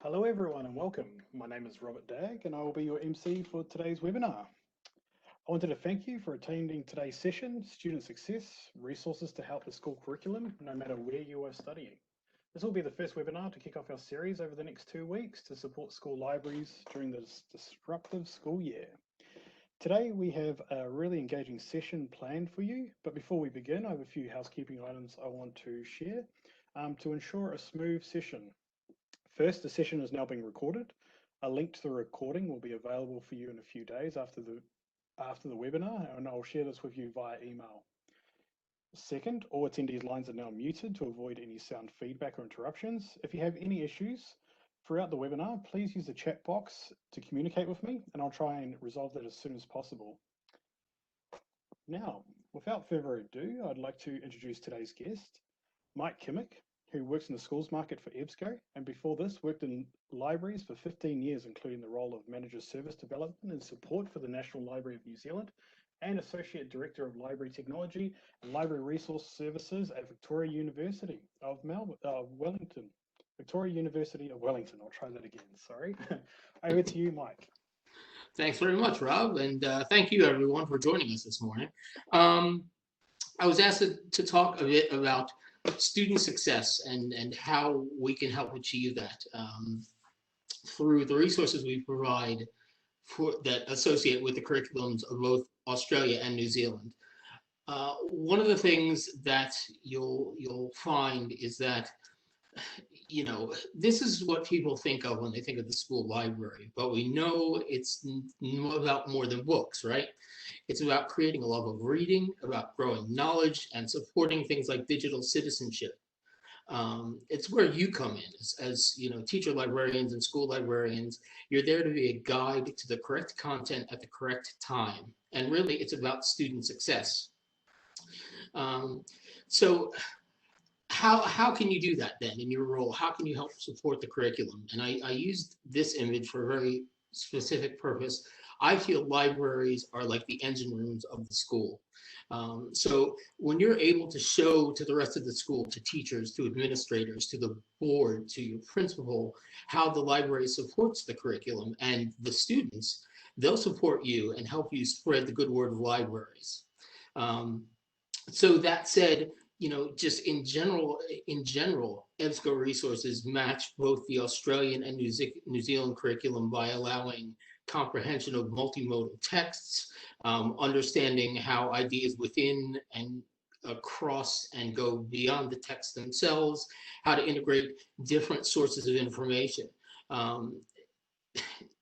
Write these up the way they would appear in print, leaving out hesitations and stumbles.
Hello everyone and welcome. My name is Robert Dagg and I will be your MC for today's webinar. I wanted to thank you for attending today's session, Student Success, Resources to Help the School Curriculum, no matter where you are studying. This will be the first webinar to kick off our series over the next 2 weeks to support school libraries during this disruptive school year. Today we have a really engaging session planned for you, but before we begin, I have a few housekeeping items I want to share to ensure a smooth session. First, the session is now being recorded. A link to the recording will be available for you in a few days after the webinar, and I'll share this with you via email. Second, all attendees' lines are now muted to avoid any sound feedback or interruptions. If you have any issues throughout the webinar, please use the chat box to communicate with me, and I'll try and resolve that as soon as possible. Now, without further ado, I'd like to introduce today's guest, Mike Kimmick, who works in the schools market for EBSCO, and before this worked in libraries for 15 years, including the role of Manager Service Development and Support for the National Library of New Zealand, and Associate Director of Library Technology and Library Resource Services at Victoria University of Wellington. Victoria University of Wellington, I'll try that again, sorry. Over to you, Mike. Thanks very much, Rob, and thank you everyone for joining us this morning. I was asked to talk a bit about student success and how we can help achieve that through the resources we provide that associate with the curriculums of both Australia and New Zealand. One of the things that you'll find is that this is what people think of when they think of the school library, but we know it's about more than books, right? It's about creating a love of reading, about growing knowledge, and supporting things like digital citizenship. It's where you come in as teacher librarians and school librarians. You're there to be a guide to the correct content at the correct time. And really, it's about student success. So how can you do that then in your role? How can you help support the curriculum? And I used this image for a very specific purpose. I feel libraries are like the engine rooms of the school. So when you're able to show to the rest of the school, to teachers, to administrators, to the board, to your principal, how the library supports the curriculum and the students, they'll support you and help you spread the good word of libraries. So that said, just in general, EBSCO resources match both the Australian and New Zealand curriculum by allowing comprehension of multimodal texts, understanding how ideas within and across and go beyond the text themselves, how to integrate different sources of information.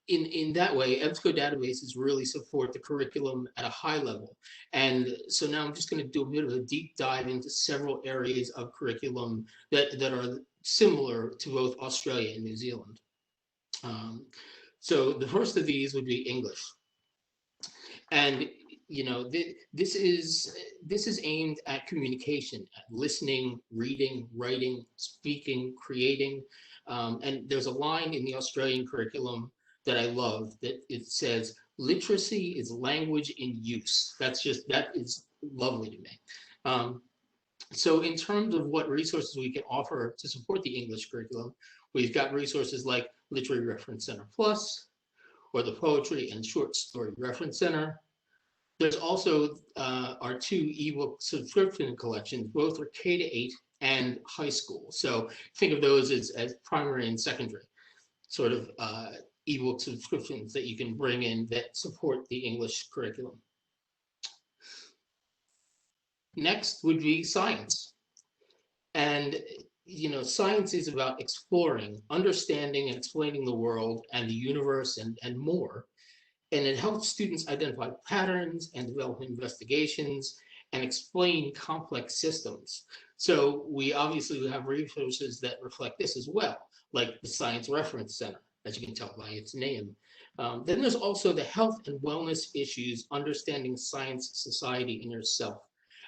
In that way, EBSCO databases really support the curriculum at a high level. And so now I'm just going to do a bit of a deep dive into several areas of curriculum that are similar to both Australia and New Zealand. So the first of these would be English. And this is aimed at communication, at listening, reading, writing, speaking, creating. And there's a line in the Australian curriculum that I love, that it says, literacy is language in use. That is lovely to me. So in terms of what resources we can offer to support the English curriculum, we've got resources like Literary Reference Center Plus, or the Poetry and Short Story Reference Center. There's also our 2 ebook subscription collections, both are K-8 and high school. So think of those as primary and secondary sort of ebook subscriptions that you can bring in that support the English curriculum. Next would be science. And science is about exploring, understanding, and explaining the world and the universe and more. And it helps students identify patterns and develop investigations and explain complex systems. So we obviously have resources that reflect this as well, like the Science Reference Center, as you can tell by its name. Then there's also the health and wellness issues, understanding science, society, and yourself.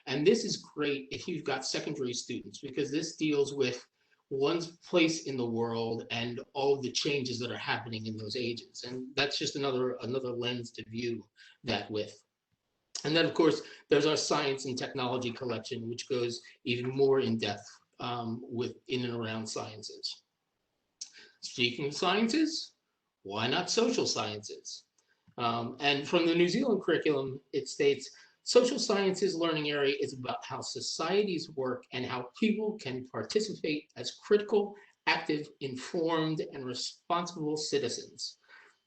And this is great if you've got secondary students, because this deals with one's place in the world and all the changes that are happening in those ages. And that's just another lens to view that with. And then, of course, there's our science and technology collection, which goes even more in depth in and around sciences. Speaking of sciences, why not social sciences? And from the New Zealand curriculum, it states, social sciences learning area is about how societies work and how people can participate as critical, active, informed, and responsible citizens.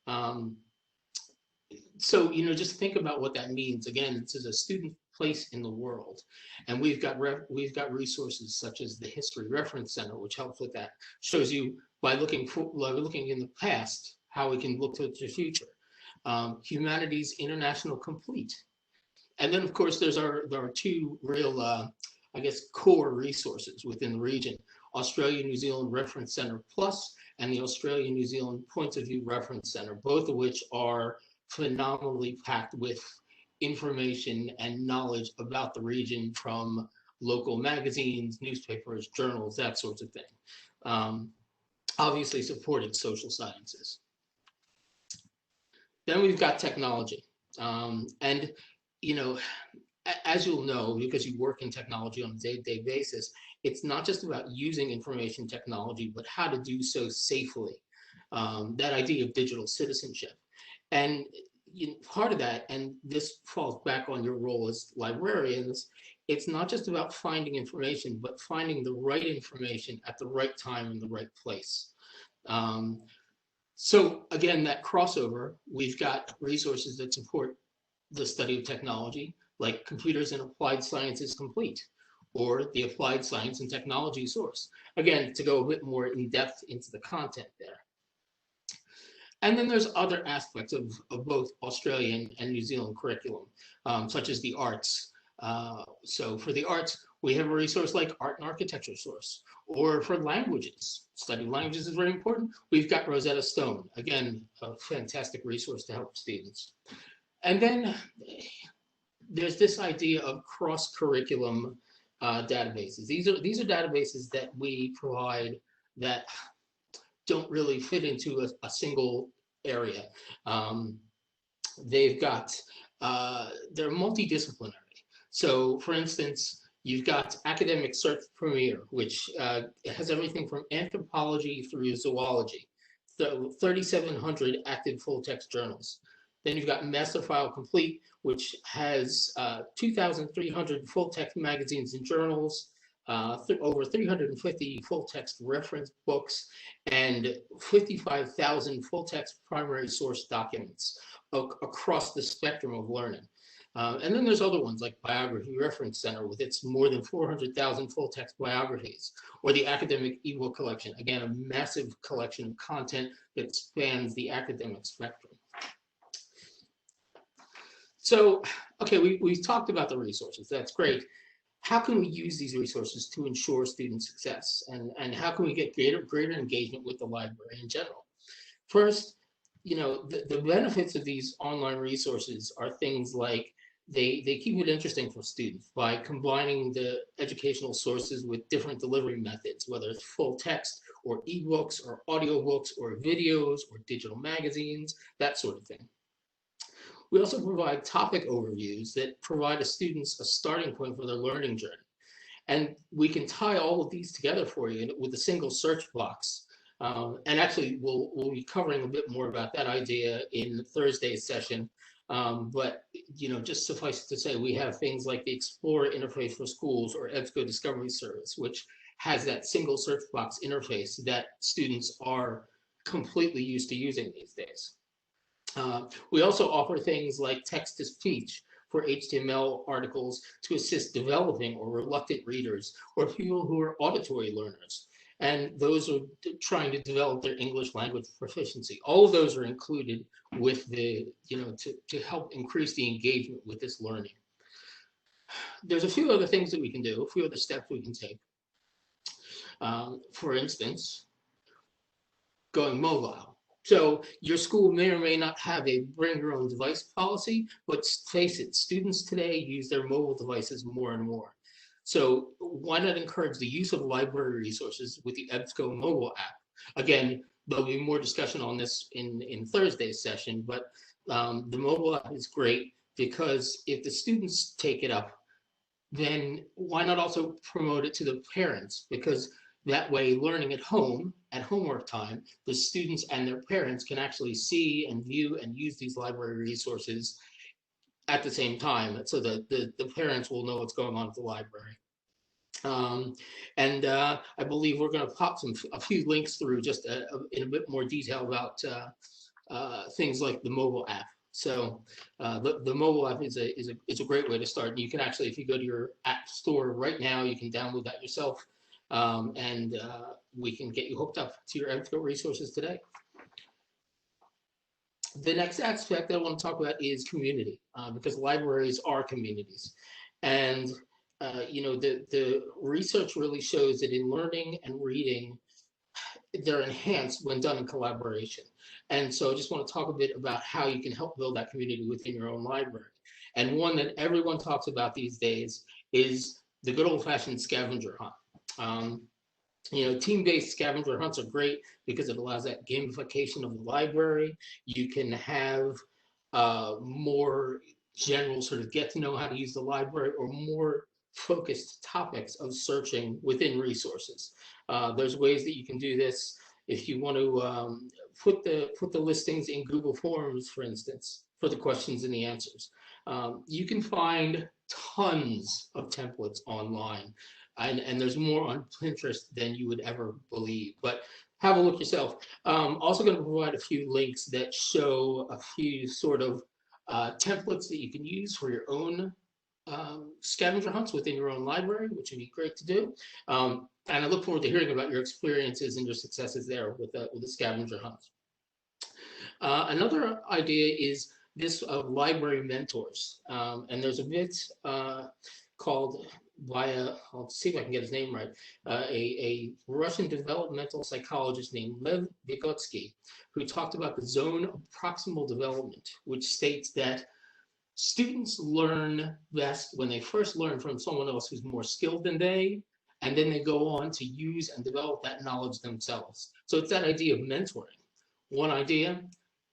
Um, so, just think about what that means. Again, this is a student place in the world, and we've got resources such as the History Reference Center, which helps with that. Shows you by looking in the past how we can look to the future. Humanities International Complete, and then of course there are two real, I guess, core resources within the region: Australia New Zealand Reference Center Plus and the Australia New Zealand Points of View Reference Center, both of which are phenomenally packed with information and knowledge about the region from local magazines, newspapers, journals, that sorts of thing. Um, Obviously supporting social sciences. Then we've got technology. And, you know, as you'll know, because you work in technology on a day-to-day basis, it's not just about using information technology, but how to do so safely. That idea of digital citizenship. And part of that, and this falls back on your role as librarians, it's not just about finding information, but finding the right information at the right time in the right place. So again, that crossover, we've got resources that support the study of technology, like Computers and Applied Sciences Complete, or the Applied Science and Technology Source. Again, to go a bit more in depth into the content there. And then there's other aspects of both Australian and New Zealand curriculum, such as the arts. So for the arts, we have a resource like Art and Architecture Source. Or for languages, studying languages is very important. We've got Rosetta Stone, again, a fantastic resource to help students. And then there's this idea of cross-curriculum databases. These are databases that we provide that don't really fit into a single area. They've got, they're multidisciplinary. So for instance, you've got Academic Search Premier, which has everything from anthropology through zoology, so 3,700 active full-text journals. Then you've got Master File Complete, which has 2,300 full-text magazines and journals, over 350 full-text reference books, and 55,000 full-text primary source documents across the spectrum of learning. And then there's other ones like Biography Reference Center with its more than 400,000 full-text biographies, or the Academic eBook Collection, again, a massive collection of content that spans the academic spectrum. So, okay, we've talked about the resources, that's great. How can we use these resources to ensure student success? And how can we get greater engagement with the library in general? First, the benefits of these online resources are things like they keep it interesting for students by combining the educational sources with different delivery methods, whether it's full text or ebooks or audiobooks or videos or digital magazines, that sort of thing. We also provide topic overviews that provide students a starting point for their learning journey. And we can tie all of these together for you with a single search box. And actually, we'll be covering a bit more about that idea in Thursday's session. But just suffice it to say, we have things like the Explorer interface for schools or EBSCO Discovery Service, which has that single search box interface that students are completely used to using these days. We also offer things like text-to-speech for HTML articles to assist developing or reluctant readers or people who are auditory learners. And those are trying to develop their English language proficiency. All of those are included with the, to help increase the engagement with this learning. There's a few other things that we can do, a few other steps we can take. For instance, going mobile. So your school may or may not have a bring your own device policy, but face it, students today use their mobile devices more and more. So why not encourage the use of library resources with the EBSCO mobile app? Again, there'll be more discussion on this in Thursday's session, but the mobile app is great because if the students take it up, then why not also promote it to the parents? Because That way, learning at home, at homework time, the students and their parents can actually see and view and use these library resources at the same time, so that the parents will know what's going on at the library. Um, and I believe we're going to pop a few links through just in a bit more detail about things like the mobile app. So the mobile app is a great way to start. And you can actually, if you go to your app store right now, you can download that yourself, and we can get you hooked up to your EBSCO resources today. The next aspect that I want to talk about is community, because libraries are communities. And the research really shows that in learning and reading, they're enhanced when done in collaboration. And so I just want to talk a bit about how you can help build that community within your own library. And one that everyone talks about these days is the good old-fashioned scavenger hunt. Team-based scavenger hunts are great because it allows that gamification of the library. You can have more general sort of get to know how to use the library, or more focused topics of searching within resources. There's ways that you can do this. If you want to put the listings in Google Forms, for instance, for the questions and the answers, you can find tons of templates online. And there's more on Pinterest than you would ever believe, but have a look yourself. Also going to provide a few links that show a few sort of templates that you can use for your own scavenger hunts within your own library, which would be great to do. And I look forward to hearing about your experiences and your successes there with the scavenger hunts. Another idea is this of library mentors. And there's a bit called by I'll see if I can get his name right, a Russian developmental psychologist named Lev Vygotsky, who talked about the zone of proximal development, which states that students learn best when they first learn from someone else who's more skilled than they, and then they go on to use and develop that knowledge themselves. So it's that idea of mentoring. One idea,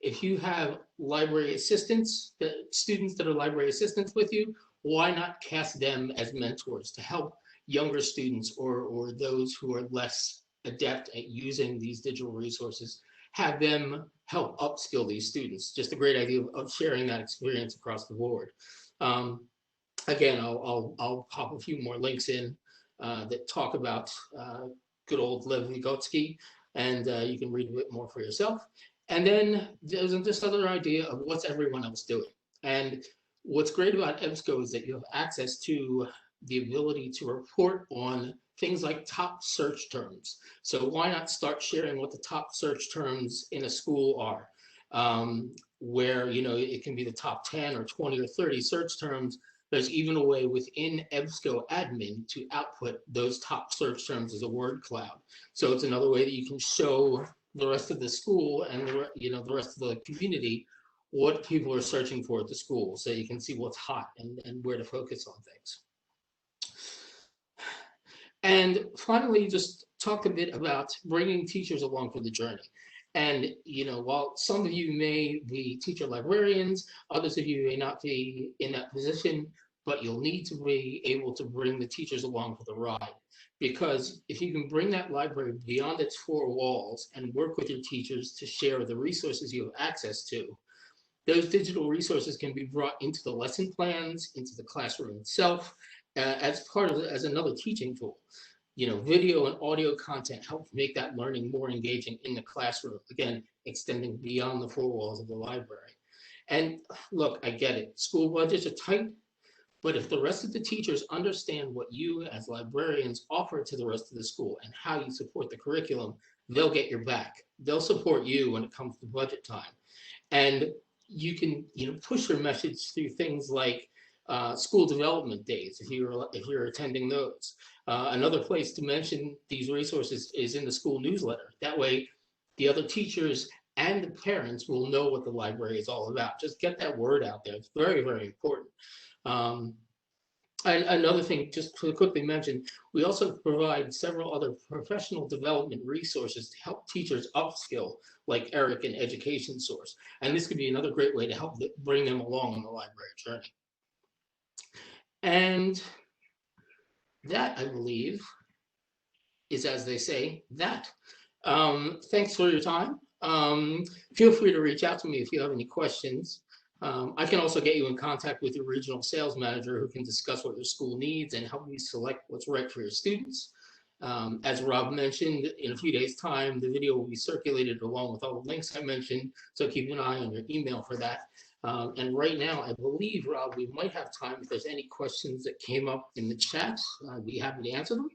if you have library assistants, the students that are library assistants with you, why not cast them as mentors to help younger students or those who are less adept at using these digital resources, have them help upskill these students. Just a great idea of sharing that experience across the board. Again, I'll pop a few more links in that talk about good old Lev Vygotsky, and you can read a bit more for yourself. And then there's this other idea of what's everyone else doing. And what's great about EBSCO is that you have access to the ability to report on things like top search terms. So why not start sharing what the top search terms in a school are, where it can be the top 10 or 20 or 30 search terms. There's even a way within EBSCO admin to output those top search terms as a word cloud. So it's another way that you can show the rest of the school and the rest of the community what people are searching for at the school, so you can see what's hot and where to focus on things. And finally, just talk a bit about bringing teachers along for the journey. And while some of you may be teacher librarians, others of you may not be in that position, but you'll need to be able to bring the teachers along for the ride. Because if you can bring that library beyond its four walls and work with your teachers to share the resources you have access to, those digital resources can be brought into the lesson plans, into the classroom itself, as another teaching tool. Video and audio content help make that learning more engaging in the classroom, again, extending beyond the four walls of the library. And look, I get it, school budgets are tight, but if the rest of the teachers understand what you as librarians offer to the rest of the school and how you support the curriculum, they'll get your back. They'll support you when it comes to budget time. And you can push your message through things like school development days, if you're attending those. Another place to mention these resources is in the school newsletter. That way, the other teachers and the parents will know what the library is all about. Just get that word out there. It's very, very important. And another thing, just to quickly mention, we also provide several other professional development resources to help teachers upskill, like Eric and Education Source. And this could be another great way to help bring them along on the library journey. And that, I believe, is, as they say, that. Thanks for your time. Feel free to reach out to me if you have any questions. I can also get you in contact with your regional sales manager who can discuss what your school needs and help you select what's right for your students. As Rob mentioned, in a few days' time, the video will be circulated along with all the links I mentioned, so keep an eye on your email for that. And right now, I believe, Rob, we might have time if there's any questions that came up in the chat. I'd be happy to answer them.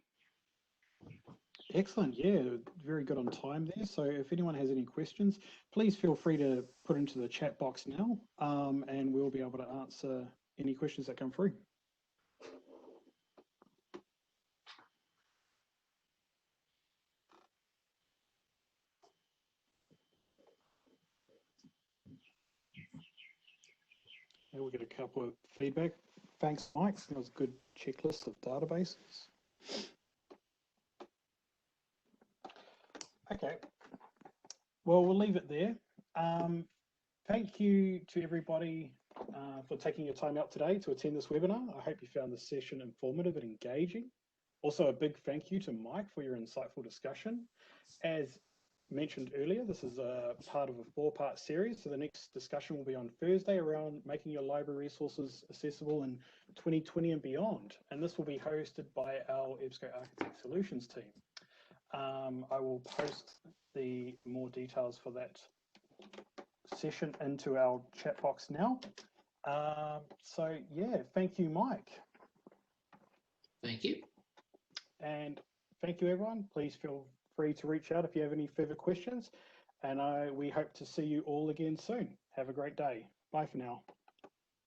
Excellent. Yeah, very good on time there. So if anyone has any questions, please feel free to put into the chat box now, and we'll be able to answer any questions that come through. And we'll get a couple of feedback. Thanks, Mike. That was a good checklist of databases. Okay. Well, we'll leave it there. Thank you to everybody for taking your time out today to attend this webinar. I hope you found this session informative and engaging. Also, a big thank you to Mike for your insightful discussion. As mentioned earlier, this is a part of a 4-part series. So the next discussion will be on Thursday around making your library resources accessible in 2020 and beyond. And this will be hosted by our EBSCO Architect Solutions team. I will post the more details for that session into our chat box now. So yeah, thank you, Mike. Thank you. And thank you, everyone. Please feel free to reach out if you have any further questions. And we hope to see you all again soon. Have a great day. Bye for now.